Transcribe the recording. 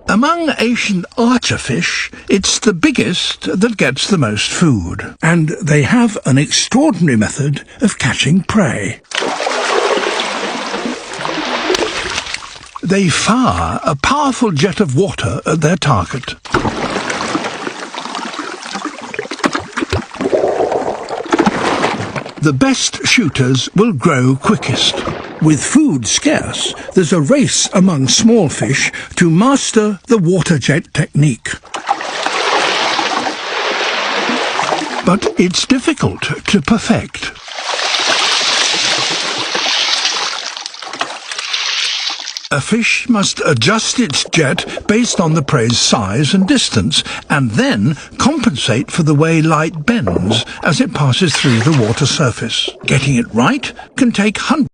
Among Asian archerfish, it's the biggest that gets the most food, and they have an extraordinary method of catching prey. They fire a powerful jet of water at their target. The best shooters will grow quickest. With food scarce, there's a race among small fish to master the water jet technique. But it's difficult to perfect. A fish must adjust its jet based on the prey's size and distance, and then compensate for the way light bends as it passes through the water surface. Getting it right can take hundreds